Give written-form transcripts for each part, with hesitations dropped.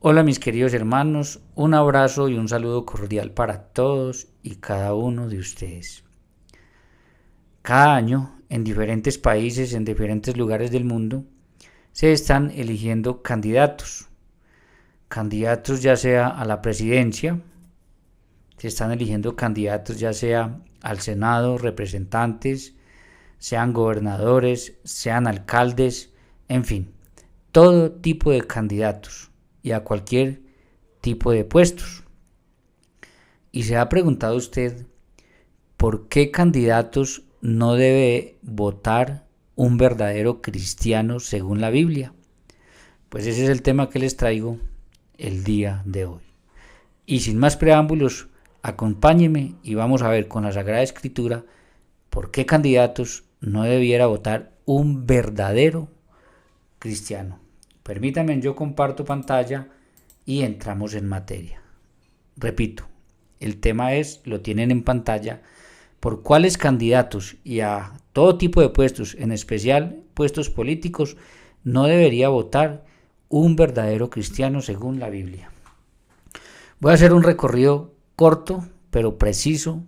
Hola mis queridos hermanos, un abrazo y un saludo cordial para todos y cada uno de ustedes. Cada año, en diferentes países, en diferentes lugares del mundo, se están eligiendo candidatos ya sea a la presidencia, se están eligiendo candidatos ya sea al Senado, representantes, sean gobernadores, sean alcaldes, en fin, todo tipo de candidatos y a cualquier tipo de puestos. Y se ha preguntado usted por qué candidatos no debe votar un verdadero cristiano según la Biblia. Pues ese es el tema que les traigo el día de hoy. Y sin más preámbulos, acompáñenme y vamos a ver con la Sagrada Escritura por qué candidatos no debiera votar un verdadero cristiano. Permítanme, yo comparto pantalla y entramos en materia. Repito, el tema lo tienen en pantalla, por cuáles candidatos y a todo tipo de puestos, en especial puestos políticos, no debería votar un verdadero cristiano según la Biblia. Voy a hacer un recorrido corto, pero preciso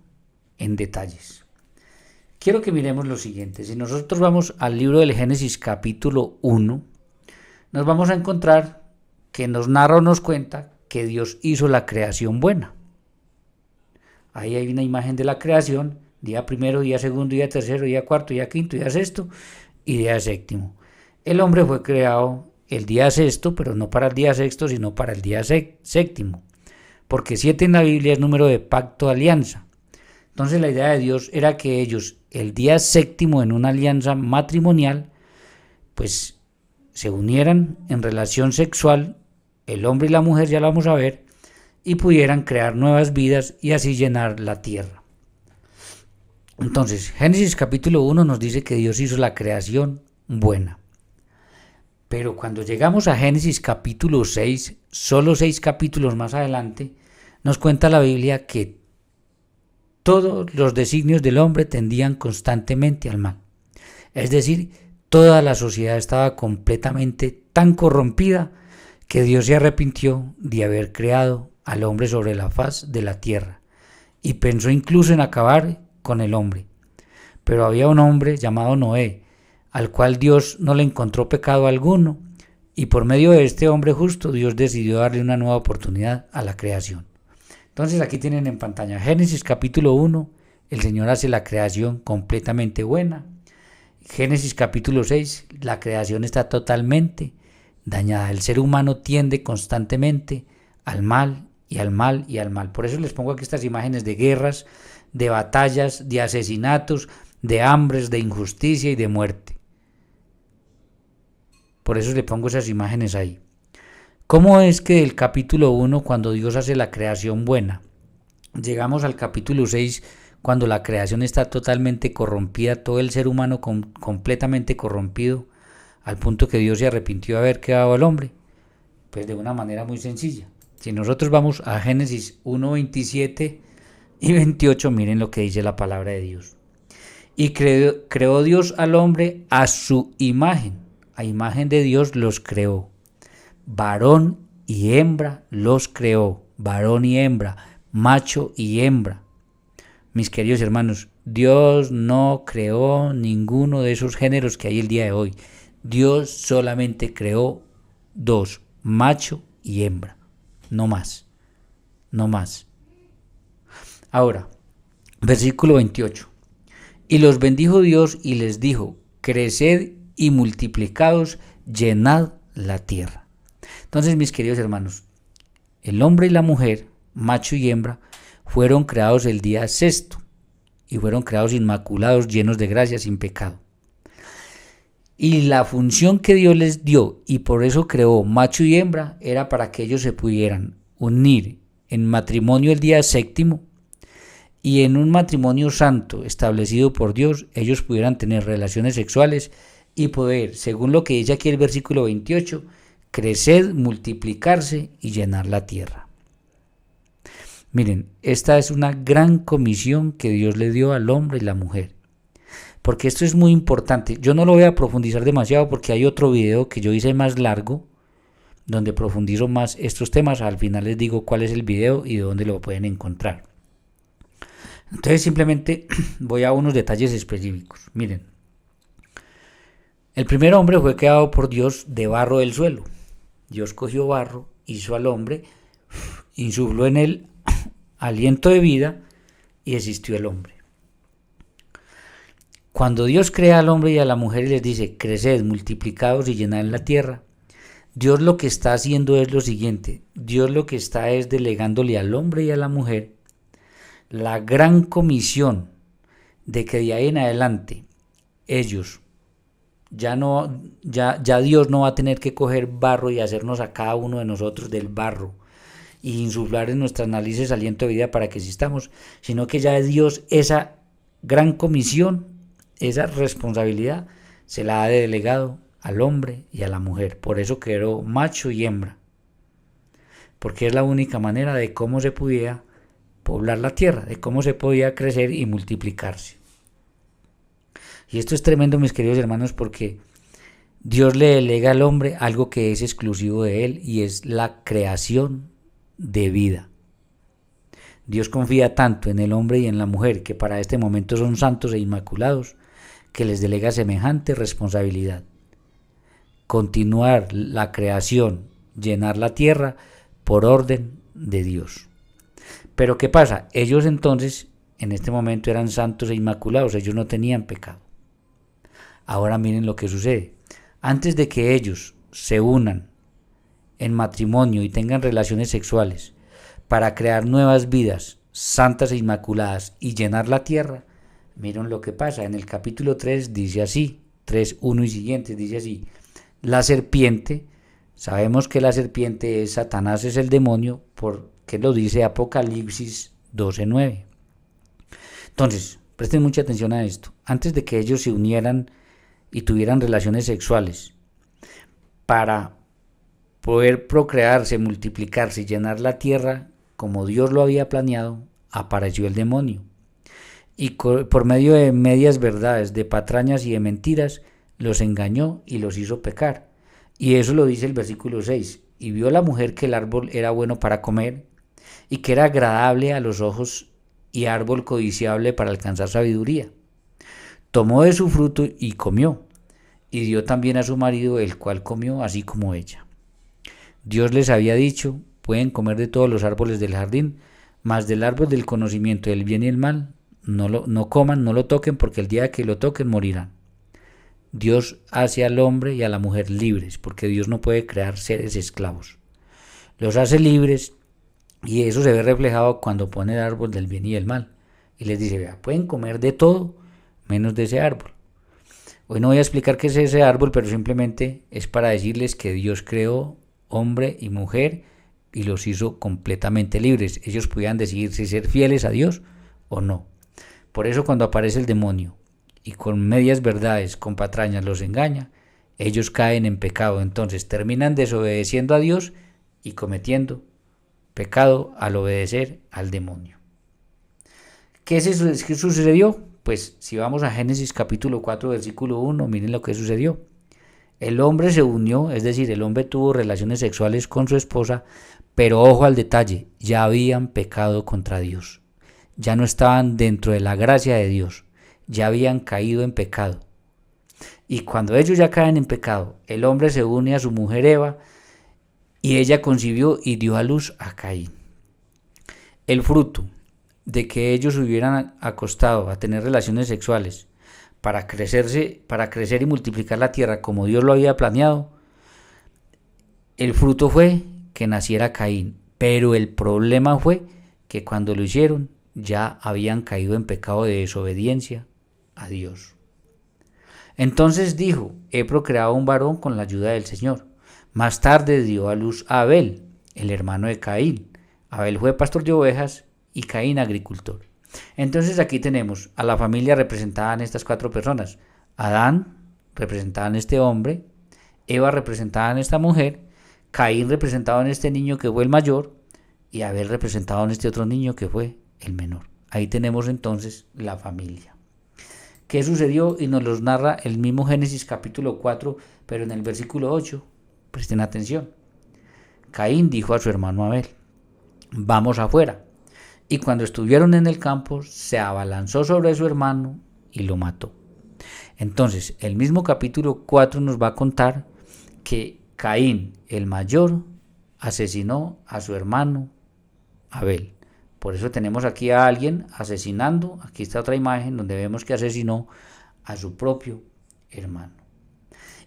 en detalles. Quiero que miremos lo siguiente. Si nosotros vamos al libro del Génesis capítulo 1, nos vamos a encontrar que nos narra o nos cuenta que Dios hizo la creación buena. Ahí hay una imagen de la creación, día primero, día segundo, día tercero, día cuarto, día quinto, día sexto y día séptimo. El hombre fue creado el día sexto, pero no para el día sexto, sino para el día séptimo, porque 7 en la Biblia es número de pacto, alianza. Entonces la idea de Dios era que ellos, el día séptimo en una alianza matrimonial, pues se unieran en relación sexual, el hombre y la mujer, ya lo vamos a ver, y pudieran crear nuevas vidas y así llenar la tierra. Entonces, Génesis capítulo 1 nos dice que Dios hizo la creación buena. Pero cuando llegamos a Génesis capítulo 6, solo 6 capítulos más adelante, nos cuenta la Biblia que todos los designios del hombre tendían constantemente al mal. Es decir, toda la sociedad estaba completamente tan corrompida que Dios se arrepintió de haber creado al hombre sobre la faz de la tierra y pensó incluso en acabar con el hombre. Pero había un hombre llamado Noé, al cual Dios no le encontró pecado alguno, y por medio de este hombre justo Dios decidió darle una nueva oportunidad a la creación. Entonces aquí tienen en pantalla Génesis capítulo 1, el Señor hace la creación completamente buena. Génesis capítulo 6, la creación está totalmente dañada. El ser humano tiende constantemente al mal y al mal y al mal. Por eso les pongo aquí estas imágenes de guerras, de batallas, de asesinatos, de hambres, de injusticia y de muerte. Por eso le pongo esas imágenes ahí. ¿Cómo es que del capítulo 1, cuando Dios hace la creación buena, llegamos al capítulo 6, cuando la creación está totalmente corrompida, todo el ser humano completamente corrompido, al punto que Dios se arrepintió de haber creado al hombre? Pues de una manera muy sencilla. Si nosotros vamos a Génesis 1, 27 y 28, miren lo que dice la palabra de Dios. Y creó Dios al hombre a su imagen. A imagen de Dios los creó. Varón y hembra los creó. Varón y hembra. Macho y hembra. Mis queridos hermanos, Dios no creó ninguno de esos géneros que hay el día de hoy. Dios solamente creó 2, macho y hembra. No más. No más. Ahora, versículo 28. Y los bendijo Dios y les dijo: creced y multiplicaos, llenad la tierra. Entonces, mis queridos hermanos, el hombre y la mujer, macho y hembra, fueron creados el día sexto y fueron creados inmaculados, llenos de gracia, sin pecado. Y la función que Dios les dio, y por eso creó macho y hembra, era para que ellos se pudieran unir en matrimonio el día séptimo, y en un matrimonio santo establecido por Dios, ellos pudieran tener relaciones sexuales y poder, según lo que dice aquí el versículo 28, crecer, multiplicarse y llenar la tierra. Miren, esta es una gran comisión que Dios le dio al hombre y la mujer. Porque esto es muy importante. Yo no lo voy a profundizar demasiado porque hay otro video que yo hice más largo, donde profundizo más estos temas. Al final les digo cuál es el video y dónde lo pueden encontrar. Entonces simplemente voy a unos detalles específicos. Miren, el primer hombre fue creado por Dios de barro del suelo. Dios cogió barro, hizo al hombre, insufló en él aliento de vida y existió el hombre. Cuando Dios crea al hombre y a la mujer y les dice, creced, multiplicaos y llenad la tierra, Dios lo que está haciendo es lo siguiente. Dios lo que está es delegándole al hombre y a la mujer la gran comisión de que de ahí en adelante ellos ya Dios no va a tener que coger barro y hacernos a cada uno de nosotros del barro y insuflar en nuestras narices aliento de vida para que existamos, sino que ya Dios esa gran comisión, esa responsabilidad se la ha delegado al hombre y a la mujer. Por eso creó macho y hembra, porque es la única manera de cómo se pudiera poblar la tierra, de cómo se podía crecer y multiplicarse. Y esto es tremendo, mis queridos hermanos, porque Dios le delega al hombre algo que es exclusivo de él y es la creación de vida. Dios confía tanto en el hombre y en la mujer, que para este momento son santos e inmaculados, que les delega semejante responsabilidad. Continuar la creación, llenar la tierra por orden de Dios. Pero ¿qué pasa? Ellos entonces, en este momento eran santos e inmaculados, ellos no tenían pecado. Ahora miren lo que sucede. Antes de que ellos se unan en matrimonio y tengan relaciones sexuales para crear nuevas vidas santas e inmaculadas y llenar la tierra, miren lo que pasa. En el capítulo 3 dice así, 3:1 y siguientes, dice así: la serpiente, sabemos que la serpiente es Satanás, es el demonio, porque lo dice Apocalipsis 12:9. Entonces, presten mucha atención a esto. Antes de que ellos se unieran y tuvieran relaciones sexuales para poder procrearse, multiplicarse y llenar la tierra como Dios lo había planeado, apareció el demonio. Y por medio de medias verdades, de patrañas y de mentiras, los engañó y los hizo pecar. Y eso lo dice el versículo 6. Y vio la mujer que el árbol era bueno para comer, y que era agradable a los ojos, y árbol codiciable para alcanzar sabiduría. Tomó de su fruto y comió, y dio también a su marido, el cual comió así como ella. Dios les había dicho, pueden comer de todos los árboles del jardín, mas del árbol del conocimiento del bien y el mal, no coman, no lo toquen, porque el día que lo toquen morirán. Dios hace al hombre y a la mujer libres, porque Dios no puede crear seres esclavos. Los hace libres, y eso se ve reflejado cuando pone el árbol del bien y del mal. Y les dice, vea, pueden comer de todo, menos de ese árbol. Hoy no voy a explicar qué es ese árbol, pero simplemente es para decirles que Dios creó hombre y mujer y los hizo completamente libres. Ellos podían decidir si ser fieles a Dios o no. Por eso cuando aparece el demonio y con medias verdades, con patrañas los engaña, ellos caen en pecado. Entonces terminan desobedeciendo a Dios y cometiendo pecado al obedecer al demonio. ¿Qué sucedió? Pues si vamos a Génesis capítulo 4 versículo 1, miren lo que sucedió. El hombre se unió, es decir, el hombre tuvo relaciones sexuales con su esposa, pero ojo al detalle, ya habían pecado contra Dios. Ya no estaban dentro de la gracia de Dios, ya habían caído en pecado. Y cuando ellos ya caen en pecado, el hombre se une a su mujer Eva y ella concibió y dio a luz a Caín. El fruto de que ellos hubieran acostado a tener relaciones sexuales para crecer y multiplicar la tierra como Dios lo había planeado, el fruto fue que naciera Caín. Pero el problema fue que cuando lo hicieron ya habían caído en pecado de desobediencia a Dios. Entonces dijo, he procreado un varón con la ayuda del Señor. Más tarde dio a luz a Abel, el hermano de Caín. Abel fue pastor de ovejas y Caín agricultor. Entonces aquí tenemos a la familia representada en estas cuatro personas. Adán representado en este hombre, Eva representada en esta mujer, Caín representado en este niño que fue el mayor y Abel representado en este otro niño que fue el menor. Ahí tenemos entonces la familia. ¿Qué sucedió? Y nos los narra el mismo Génesis capítulo 4, pero en el versículo 8. Presten atención. Caín dijo a su hermano Abel: vamos afuera. Y cuando estuvieron en el campo, se abalanzó sobre su hermano y lo mató. Entonces, el mismo capítulo 4 nos va a contar que Caín, el mayor, asesinó a su hermano Abel. Por eso tenemos aquí a alguien asesinando. Aquí está otra imagen donde vemos que asesinó a su propio hermano.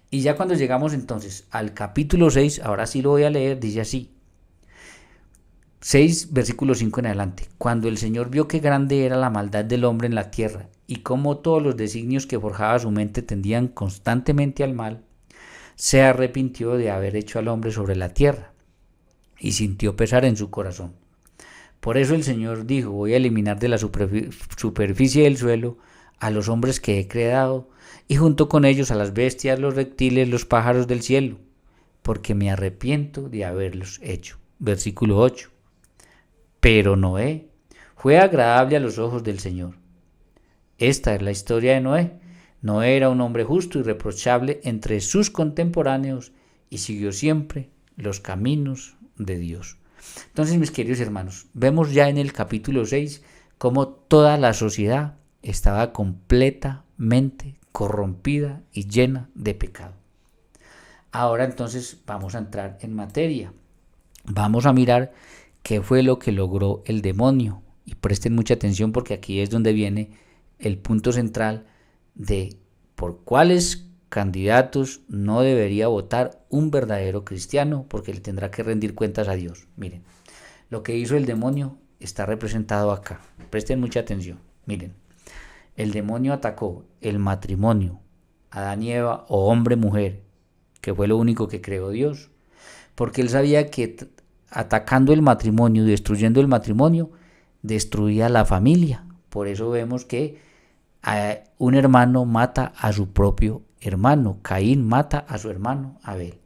Y ya cuando llegamos entonces al capítulo 6, ahora sí lo voy a leer, dice así. 6, versículo 5 en adelante. Cuando el Señor vio que grande era la maldad del hombre en la tierra, y cómo todos los designios que forjaba su mente tendían constantemente al mal, se arrepintió de haber hecho al hombre sobre la tierra, y sintió pesar en su corazón. Por eso el Señor dijo: voy a eliminar de la superficie del suelo a los hombres que he creado, y junto con ellos a las bestias, los reptiles, los pájaros del cielo, porque me arrepiento de haberlos hecho. Versículo 8. Pero Noé fue agradable a los ojos del Señor. Esta es la historia de Noé. Noé era un hombre justo y irreprochable entre sus contemporáneos y siguió siempre los caminos de Dios. Entonces, mis queridos hermanos, vemos ya en el capítulo 6 cómo toda la sociedad estaba completamente corrompida y llena de pecado. Ahora entonces vamos a entrar en materia. Vamos a mirar qué fue lo que logró el demonio. Y presten mucha atención porque aquí es donde viene el punto central de por cuáles candidatos no debería votar un verdadero cristiano, porque le tendrá que rendir cuentas a Dios. Miren, lo que hizo el demonio está representado acá. Presten mucha atención. Miren, el demonio atacó el matrimonio, Adán y Eva, o hombre-mujer, que fue lo único que creó Dios, porque él sabía que atacando el matrimonio, destruyendo el matrimonio, destruía la familia. Por eso vemos que un hermano mata a su propio hermano. Caín mata a su hermano Abel.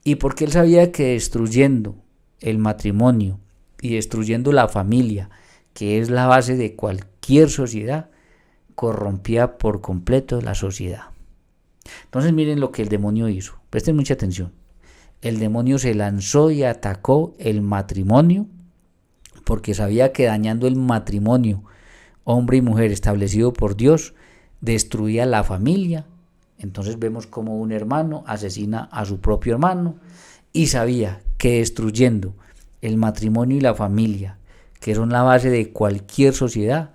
Y porque él sabía que destruyendo el matrimonio y destruyendo la familia, que es la base de cualquier sociedad, corrompía por completo la sociedad. Entonces miren lo que el demonio hizo. Presten mucha atención. El demonio se lanzó y atacó el matrimonio porque sabía que dañando el matrimonio, hombre y mujer establecido por Dios, destruía la familia. Entonces vemos como un hermano asesina a su propio hermano y sabía que destruyendo el matrimonio y la familia, que son la base de cualquier sociedad,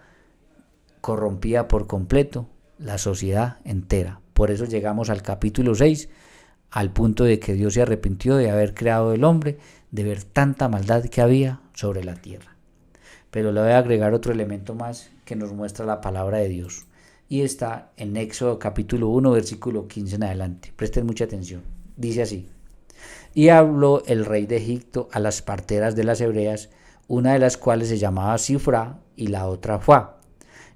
corrompía por completo la sociedad entera. Por eso llegamos al capítulo 6, al punto de que Dios se arrepintió de haber creado el hombre, de ver tanta maldad que había sobre la tierra. Pero le voy a agregar otro elemento más que nos muestra la palabra de Dios. Y está en Éxodo capítulo 1, versículo 15 en adelante. Presten mucha atención. Dice así: y habló el rey de Egipto a las parteras de las hebreas, una de las cuales se llamaba Sifra y la otra Fuá,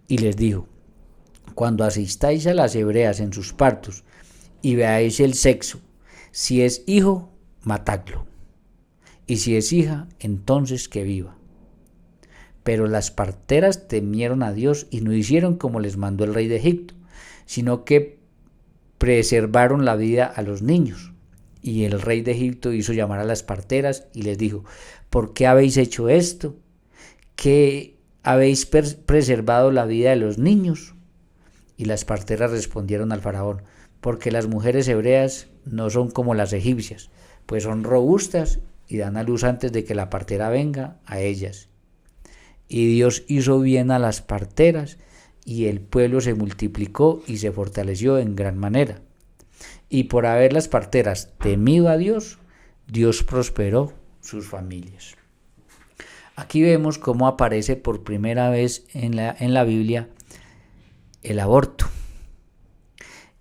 y les dijo: cuando asistáis a las hebreas en sus partos y veáis el sexo, si es hijo, matadlo, y si es hija, entonces que viva. Pero las parteras temieron a Dios y no hicieron como les mandó el rey de Egipto, sino que preservaron la vida a los niños. Y el rey de Egipto hizo llamar a las parteras y les dijo: ¿por qué habéis hecho esto? ¿Que habéis preservado la vida de los niños? Y las parteras respondieron al faraón: porque las mujeres hebreas no son como las egipcias, pues son robustas y dan a luz antes de que la partera venga a ellas. Y Dios hizo bien a las parteras, y el pueblo se multiplicó y se fortaleció en gran manera. Y por haber las parteras temido a Dios, Dios prosperó sus familias. Aquí vemos cómo aparece por primera vez en la Biblia el aborto.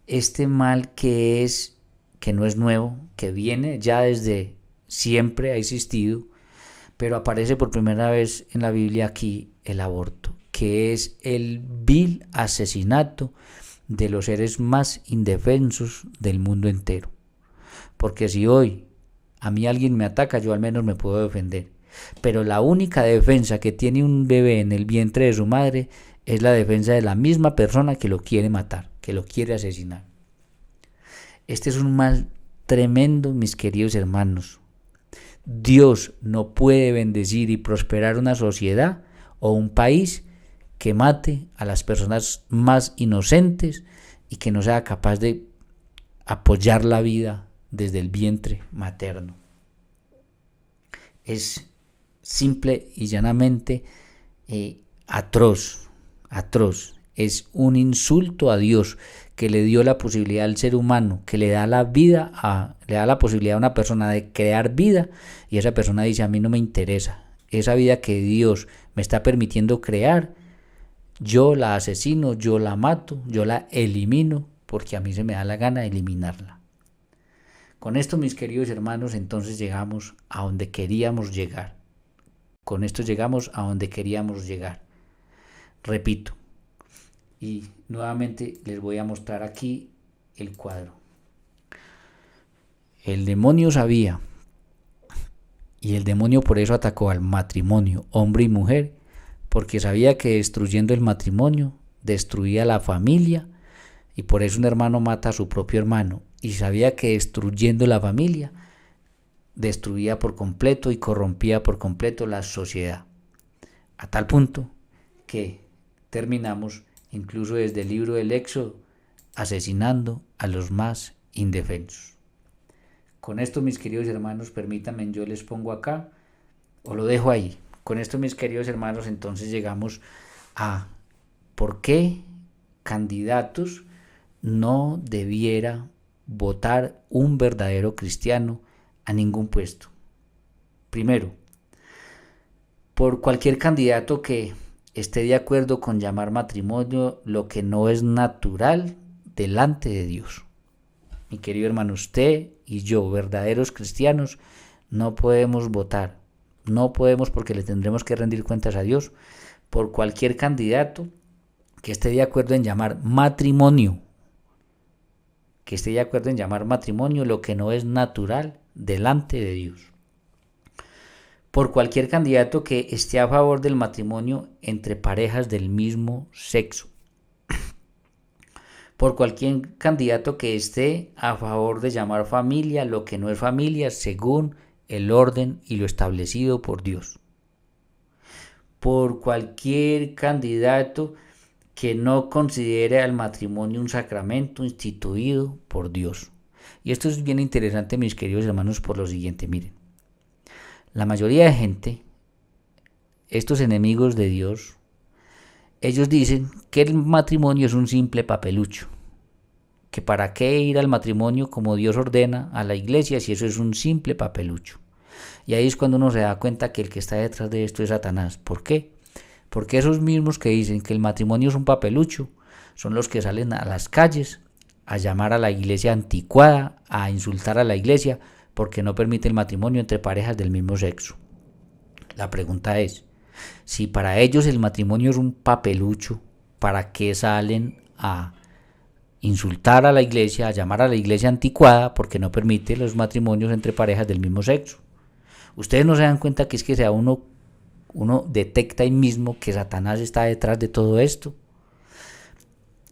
Este mal que no es nuevo, que viene ya desde siempre, ha existido, pero aparece por primera vez en la Biblia aquí el aborto, que es el vil asesinato de los seres más indefensos del mundo entero. Porque si hoy a mí alguien me ataca, yo al menos me puedo defender. Pero la única defensa que tiene un bebé en el vientre de su madre es la defensa de la misma persona que lo quiere matar, que lo quiere asesinar. Este es un mal tremendo, mis queridos hermanos, Dios no puede bendecir y prosperar una sociedad o un país que mate a las personas más inocentes y que no sea capaz de apoyar la vida desde el vientre materno. Es simple y llanamente atroz. Es un insulto a Dios, que le dio la posibilidad al ser humano, que le da la posibilidad a una persona de crear vida, y esa persona dice: a mí no me interesa esa vida que Dios me está permitiendo crear, yo la asesino, yo la mato, yo la elimino, porque a mí se me da la gana de eliminarla. Con esto, mis queridos hermanos, entonces llegamos a donde queríamos llegar. Con esto llegamos a donde queríamos llegar. Repito, y nuevamente les voy a mostrar aquí el cuadro. El demonio sabía, y el demonio por eso atacó al matrimonio, hombre y mujer, porque sabía que destruyendo el matrimonio destruía la familia, y por eso un hermano mata a su propio hermano, y sabía que destruyendo la familia destruía por completo y corrompía por completo la sociedad, a tal punto que terminamos incluso desde el libro del Éxodo asesinando a los más indefensos. Con esto, mis queridos hermanos, permítanme, yo les pongo acá o lo dejo ahí. Con esto, mis queridos hermanos, entonces llegamos a por qué candidatos no debiera votar un verdadero cristiano a ningún puesto. Primero, por cualquier candidato que esté de acuerdo con llamar matrimonio lo que no es natural delante de Dios. Mi querido hermano, usted y yo, verdaderos cristianos, no podemos votar, no podemos, porque le tendremos que rendir cuentas a Dios, por cualquier candidato que esté de acuerdo en llamar matrimonio, lo que no es natural delante de Dios. Por cualquier candidato que esté a favor del matrimonio entre parejas del mismo sexo. Por cualquier candidato que esté a favor de llamar familia lo que no es familia según el orden y lo establecido por Dios. Por cualquier candidato que no considere al matrimonio un sacramento instituido por Dios. Y esto es bien interesante, mis queridos hermanos, por lo siguiente, miren. La mayoría de gente, estos enemigos de Dios, ellos dicen que el matrimonio es un simple papelucho, que para qué ir al matrimonio como Dios ordena a la iglesia si eso es un simple papelucho. Y ahí es cuando uno se da cuenta que el que está detrás de esto es Satanás. ¿Por qué? Porque esos mismos que dicen que el matrimonio es un papelucho son los que salen a las calles a llamar a la iglesia anticuada, a insultar a la iglesia, porque no permite el matrimonio entre parejas del mismo sexo. La pregunta es, si para ellos el matrimonio es un papelucho, ¿para qué salen a insultar a la iglesia, a llamar a la iglesia anticuada, porque no permite los matrimonios entre parejas del mismo sexo? Ustedes no se dan cuenta que es que sea uno detecta ahí mismo que Satanás está detrás de todo esto.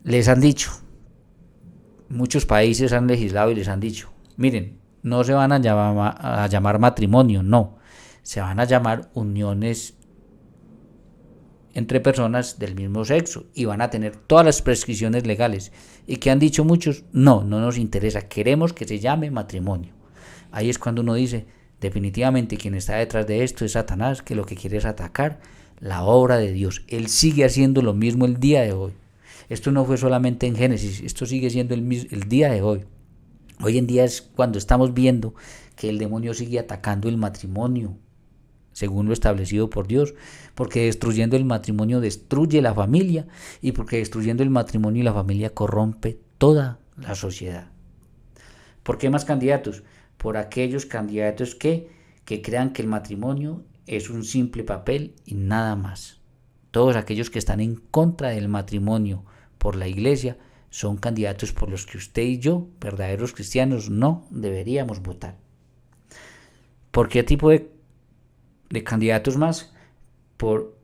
Les han dicho, muchos países han legislado y les han dicho, miren, no se van a llamar matrimonio, no, se van a llamar uniones entre personas del mismo sexo y van a tener todas las prescripciones legales. ¿Y que han dicho muchos? No nos interesa, queremos que se llame matrimonio. Ahí es cuando uno dice, definitivamente quien está detrás de esto es Satanás, que lo que quiere es atacar la obra de Dios. Él sigue haciendo lo mismo el día de hoy. Esto no fue solamente en Génesis, esto sigue siendo el día de hoy. Hoy en día es cuando estamos viendo que el demonio sigue atacando el matrimonio, según lo establecido por Dios, porque destruyendo el matrimonio destruye la familia, y porque destruyendo el matrimonio y la familia corrompe toda la sociedad. ¿Por qué más candidatos? Por aquellos candidatos que crean que el matrimonio es un simple papel y nada más. Todos aquellos que están en contra del matrimonio por la iglesia son candidatos por los que usted y yo, verdaderos cristianos, no deberíamos votar. ¿Por qué tipo de candidatos más? Por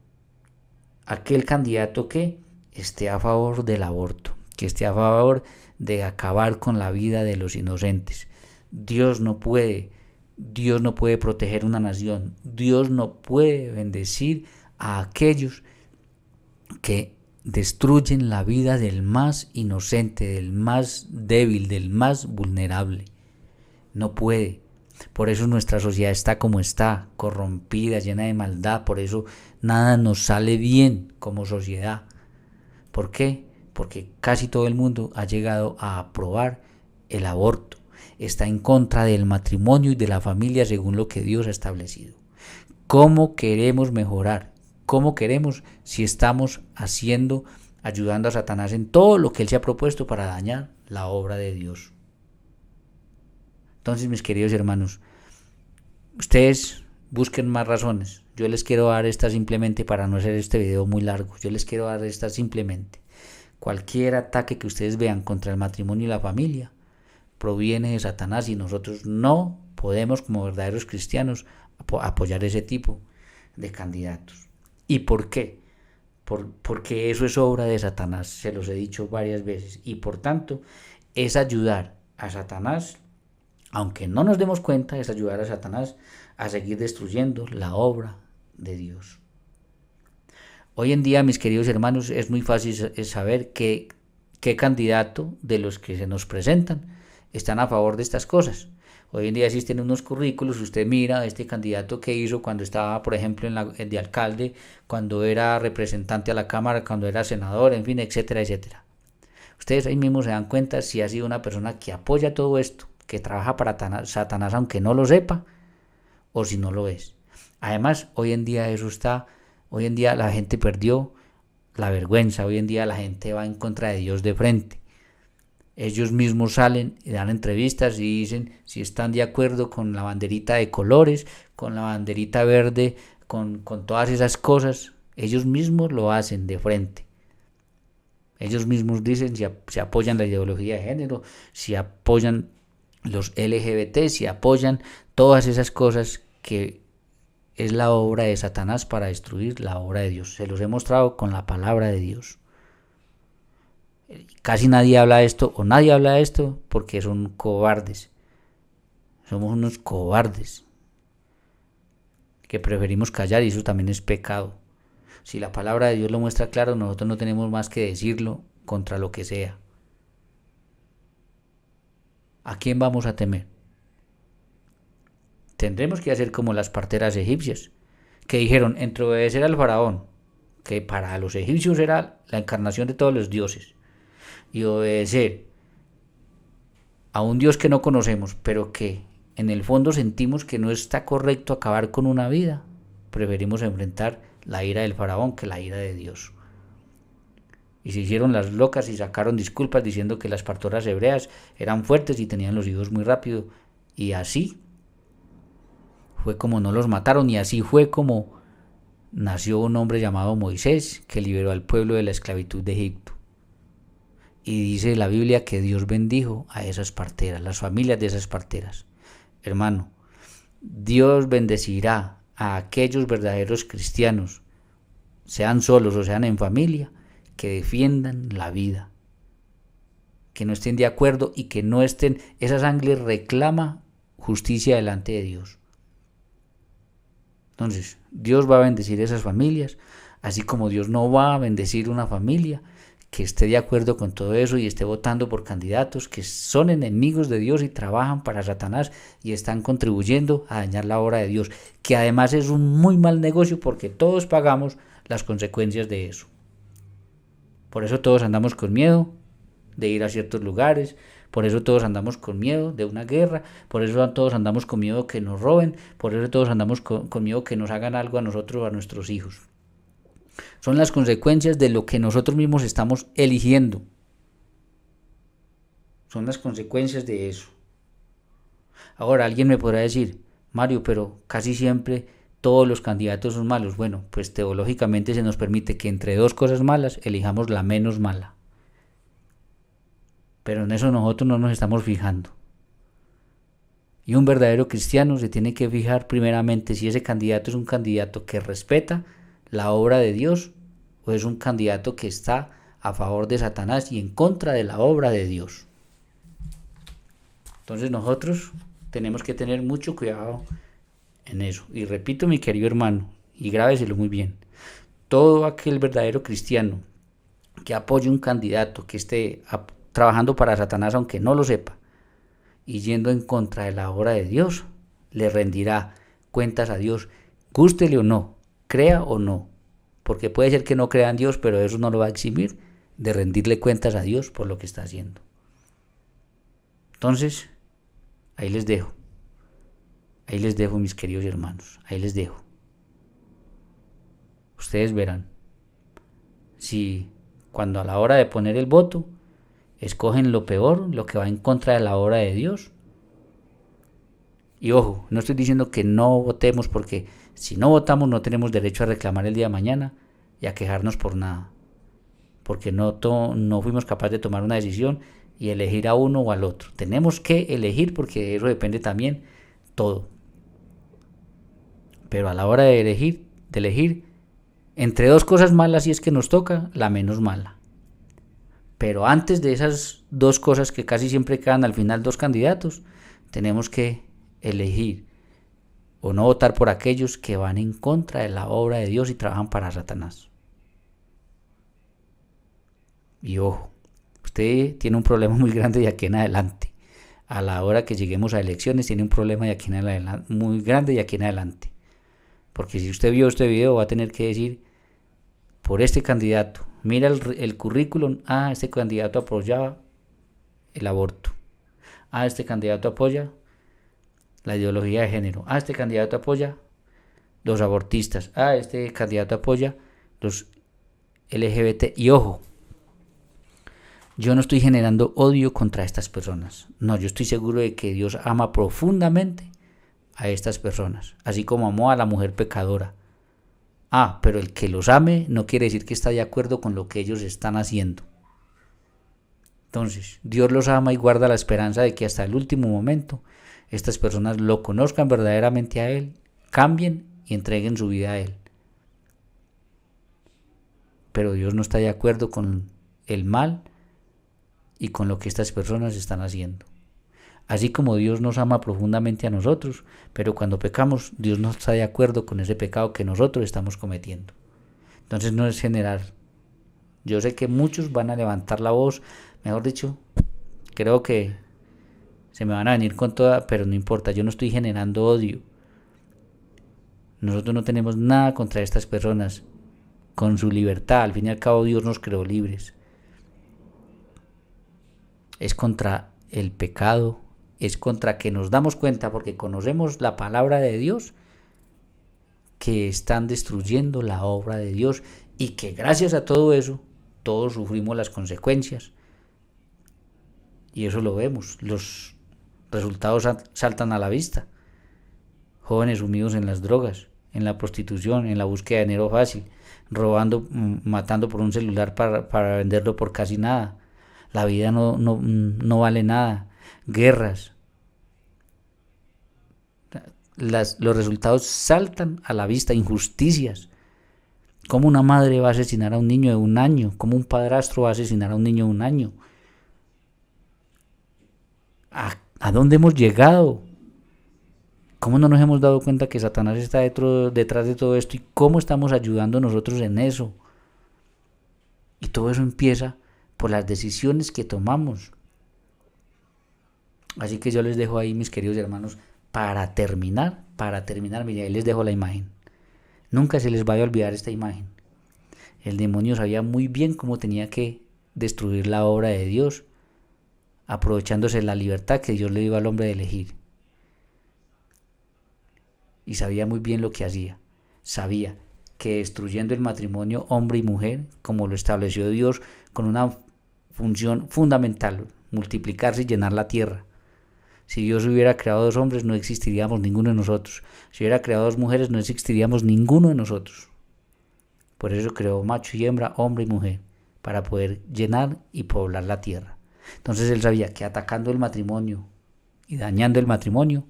aquel candidato que esté a favor del aborto, que esté a favor de acabar con la vida de los inocentes. Dios no puede Dios no puede proteger una nación. Dios no puede bendecir a aquellos que destruyen la vida del más inocente, del más débil, del más vulnerable. No puede. Por eso nuestra sociedad está como está, corrompida, llena de maldad. Por eso nada nos sale bien como sociedad. ¿Por qué? Porque casi todo el mundo ha llegado a aprobar el aborto. Está en contra del matrimonio y de la familia según lo que Dios ha establecido. ¿Cómo queremos mejorar? ¿Cómo queremos si estamos ayudando a Satanás en todo lo que él se ha propuesto para dañar la obra de Dios? Entonces, mis queridos hermanos, ustedes busquen más razones. Yo les quiero dar esta simplemente para no hacer este video muy largo. Yo les quiero dar esta simplemente. Cualquier ataque que ustedes vean contra el matrimonio y la familia proviene de Satanás y nosotros no podemos, como verdaderos cristianos, apoyar ese tipo de candidatos. ¿Y por qué? Porque eso es obra de Satanás, se los he dicho varias veces, y por tanto es ayudar a Satanás, aunque no nos demos cuenta, es ayudar a Satanás a seguir destruyendo la obra de Dios. Hoy en día, mis queridos hermanos, es muy fácil saber qué candidato de los que se nos presentan están a favor de estas cosas. Hoy en día existen unos currículos, usted mira este candidato que hizo cuando estaba, por ejemplo, de alcalde, cuando era representante a la Cámara, cuando era senador, en fin, etcétera, etcétera. Ustedes ahí mismo se dan cuenta si ha sido una persona que apoya todo esto, que trabaja para Satanás aunque no lo sepa, o si no lo es. Además, hoy en día la gente perdió la vergüenza, hoy en día la gente va en contra de Dios de frente. Ellos mismos salen y dan entrevistas y dicen si están de acuerdo con la banderita de colores, con la banderita verde, con todas esas cosas. Ellos mismos lo hacen de frente. Ellos mismos dicen si apoyan la ideología de género, si apoyan los LGBT, si apoyan todas esas cosas que es la obra de Satanás para destruir la obra de Dios. Se los he mostrado con la palabra de Dios. Casi nadie habla de esto, o nadie habla de esto, porque son cobardes. Somos unos cobardes que preferimos callar, y eso también es pecado. Si la palabra de Dios lo muestra claro, nosotros no tenemos más que decirlo contra lo que sea. ¿A quién vamos a temer? Tendremos que hacer como las parteras egipcias, que dijeron entre obedecer al faraón, que para los egipcios era la encarnación de todos los dioses, y obedecer a un Dios que no conocemos, pero que en el fondo sentimos que no está correcto acabar con una vida, preferimos enfrentar la ira del faraón que la ira de Dios. Y se hicieron las locas y sacaron disculpas diciendo que las parteras hebreas eran fuertes y tenían los hijos muy rápido, y así fue como no los mataron, y así fue como nació un hombre llamado Moisés, que liberó al pueblo de la esclavitud de Egipto. Y dice la Biblia que Dios bendijo a esas parteras, las familias de esas parteras. Hermano, Dios bendecirá a aquellos verdaderos cristianos, sean solos o sean en familia, que defiendan la vida, que no estén de acuerdo y que no estén. Esa sangre reclama justicia delante de Dios. Entonces, Dios va a bendecir esas familias, así como Dios no va a bendecir una familia que esté de acuerdo con todo eso y esté votando por candidatos que son enemigos de Dios y trabajan para Satanás y están contribuyendo a dañar la obra de Dios, que además es un muy mal negocio porque todos pagamos las consecuencias de eso. Por eso todos andamos con miedo de ir a ciertos lugares, por eso todos andamos con miedo de una guerra, por eso todos andamos con miedo que nos roben, por eso todos andamos con miedo que nos hagan algo a nosotros o a nuestros hijos. Son las consecuencias de lo que nosotros mismos estamos eligiendo. Son las consecuencias de eso. Ahora alguien me podrá decir, Mario, pero casi siempre todos los candidatos son malos. Bueno, pues teológicamente se nos permite que entre dos cosas malas elijamos la menos mala. Pero en eso nosotros no nos estamos fijando. Y un verdadero cristiano se tiene que fijar primeramente si ese candidato es un candidato que respeta la obra de Dios o es un candidato que está a favor de Satanás y en contra de la obra de Dios. Entonces nosotros tenemos que tener mucho cuidado en eso. Y repito, mi querido hermano, y grábeselo muy bien, todo aquel verdadero cristiano que apoye un candidato que esté trabajando para Satanás, aunque no lo sepa, y yendo en contra de la obra de Dios, le rendirá cuentas a Dios, gústele o no, crea o no, porque puede ser que no crea en Dios, pero eso no lo va a eximir de rendirle cuentas a Dios por lo que está haciendo. Entonces, ahí les dejo mis queridos hermanos, ahí les dejo. Ustedes verán si cuando a la hora de poner el voto escogen lo peor, lo que va en contra de la obra de Dios. Y ojo, no estoy diciendo que no votemos, porque si no votamos no tenemos derecho a reclamar el día de mañana y a quejarnos por nada, porque no fuimos capaces de tomar una decisión y elegir a uno o al otro. Tenemos que elegir, porque de eso depende también todo. Pero a la hora de elegir entre dos cosas malas, si es que nos toca, la menos mala. Pero antes de esas dos cosas que casi siempre quedan al final dos candidatos, tenemos que elegir o no votar por aquellos que van en contra de la obra de Dios y trabajan para Satanás. Y ojo, usted tiene un problema muy grande de aquí en adelante. A la hora que lleguemos a elecciones tiene un problema de aquí en adelante, muy grande de aquí en adelante. Porque si usted vio este video va a tener que decir, por este candidato, mira el currículum, este candidato apoyaba el aborto. Este candidato apoya la ideología de género. Este candidato apoya los abortistas. Este candidato apoya los LGBT. Y ojo, yo no estoy generando odio contra estas personas. No, yo estoy seguro de que Dios ama profundamente a estas personas, así como amó a la mujer pecadora. Pero el que los ame no quiere decir que está de acuerdo con lo que ellos están haciendo. Entonces, Dios los ama y guarda la esperanza de que hasta el último momento estas personas lo conozcan verdaderamente a Él, cambien y entreguen su vida a Él. Pero Dios no está de acuerdo con el mal y con lo que estas personas están haciendo. Así como Dios nos ama profundamente a nosotros, pero cuando pecamos, Dios no está de acuerdo con ese pecado que nosotros estamos cometiendo. Entonces no es general. Yo sé que muchos van a levantar la voz, mejor dicho, creo que se me van a venir con toda, pero no importa, yo no estoy generando odio. Nosotros no tenemos nada contra estas personas, con su libertad. Al fin y al cabo Dios nos creó libres. Es contra el pecado, es contra que nos damos cuenta, porque conocemos la palabra de Dios, que están destruyendo la obra de Dios y que gracias a todo eso, todos sufrimos las consecuencias. Y eso lo vemos, los resultados saltan a la vista. Jóvenes sumidos en las drogas, en la prostitución, en la búsqueda de dinero fácil, robando, matando por un celular para venderlo por casi nada. La vida no vale nada. Guerras. Los resultados saltan a la vista. Injusticias. ¿Cómo una madre va a asesinar a un niño de 1 año? ¿Cómo un padrastro va a asesinar a un niño de 1 año? ¿A dónde hemos llegado? ¿Cómo no nos hemos dado cuenta que Satanás está detrás de todo esto? ¿Y cómo estamos ayudando nosotros en eso? Y todo eso empieza por las decisiones que tomamos. Así que yo les dejo ahí, mis queridos hermanos, para terminar, mire, ahí les dejo la imagen. Nunca se les vaya a olvidar esta imagen. El demonio sabía muy bien cómo tenía que destruir la obra de Dios, aprovechándose de la libertad que Dios le dio al hombre de elegir. Y sabía muy bien lo que hacía. Sabía que destruyendo el matrimonio hombre y mujer, como lo estableció Dios, con una función fundamental, multiplicarse y llenar la tierra. Si Dios hubiera creado 2 hombres, no existiríamos ninguno de nosotros. Si hubiera creado 2 mujeres, no existiríamos ninguno de nosotros. Por eso creó macho y hembra, hombre y mujer, para poder llenar y poblar la tierra. Entonces él sabía que atacando el matrimonio y dañando el matrimonio,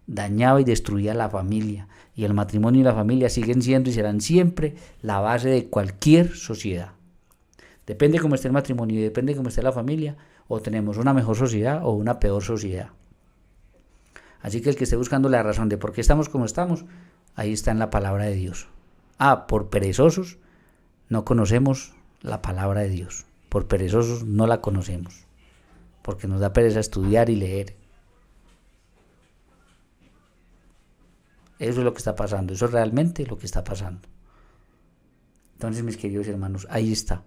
dañaba y destruía la familia. Y el matrimonio y la familia siguen siendo y serán siempre la base de cualquier sociedad. Depende cómo esté el matrimonio y depende cómo esté la familia, o tenemos una mejor sociedad o una peor sociedad. Así que el que esté buscando la razón de por qué estamos como estamos, ahí está en la palabra de Dios. Por perezosos no conocemos la palabra de Dios. Por perezosos no la conocemos, porque nos da pereza estudiar y leer. Eso es lo que está pasando, eso es realmente lo que está pasando. Entonces, mis queridos hermanos, ahí está,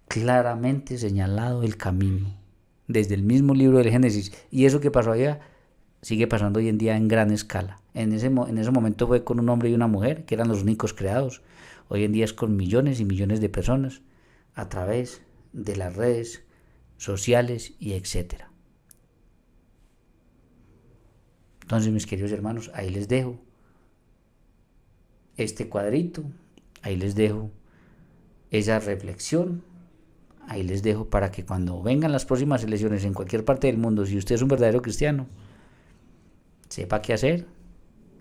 claramente señalado el camino, desde el mismo libro del Génesis. Y eso que pasó allá sigue pasando hoy en día en gran escala. En ese momento fue con un hombre y una mujer, que eran los únicos creados. Hoy en día es con millones y millones de personas, a través de las redes sociales y etcétera. Entonces, mis queridos hermanos, ahí les dejo este cuadrito, ahí les dejo esa reflexión, ahí les dejo para que cuando vengan las próximas elecciones en cualquier parte del mundo, si usted es un verdadero cristiano, sepa qué hacer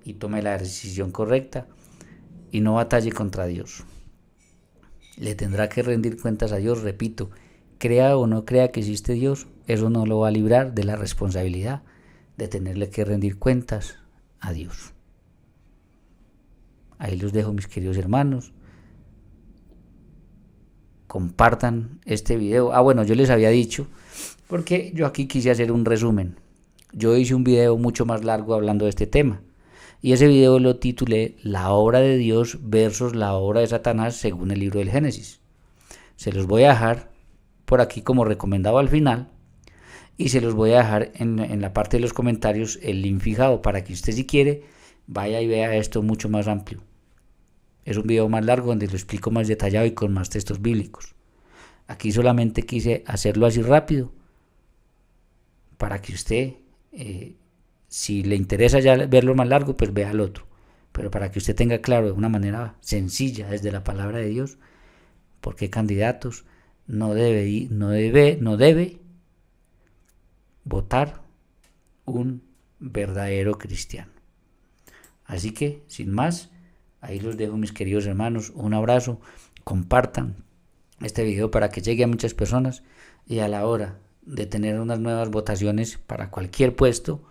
y tome la decisión correcta y no batalle contra Dios. Le tendrá que rendir cuentas a Dios, repito, crea o no crea que existe Dios, eso no lo va a librar de la responsabilidad de tenerle que rendir cuentas a Dios. Ahí los dejo, mis queridos hermanos. Compartan este video. Bueno, yo les había dicho, porque yo aquí quise hacer un resumen. Yo hice un video mucho más largo hablando de este tema. Y ese video lo titulé La obra de Dios versus la obra de Satanás según el libro del Génesis. Se los voy a dejar por aquí como recomendado al final. Y se los voy a dejar en la parte de los comentarios el link fijado para que usted, si quiere, vaya y vea esto mucho más amplio. Es un video más largo donde lo explico más detallado y con más textos bíblicos. Aquí solamente quise hacerlo así rápido para que usted, si le interesa ya verlo más largo, pues vea el otro. Pero para que usted tenga claro de una manera sencilla desde la palabra de Dios por qué candidatos no debe votar un verdadero cristiano. Así que, sin más, ahí los dejo, mis queridos hermanos. Un abrazo. Compartan este video para que llegue a muchas personas y a la hora de tener unas nuevas votaciones para cualquier puesto,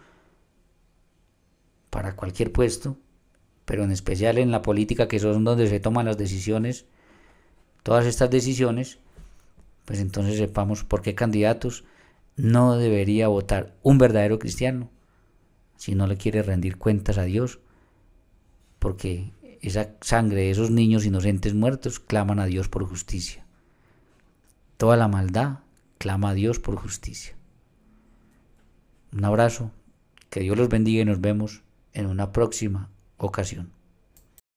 pero en especial en la política, que son donde se toman las decisiones, todas estas decisiones, pues entonces sepamos por qué candidatos no debería votar un verdadero cristiano si no le quiere rendir cuentas a Dios, porque esa sangre de esos niños inocentes muertos claman a Dios por justicia. Toda la maldad clama a Dios por justicia. Un abrazo, que Dios los bendiga y nos vemos en una próxima ocasión.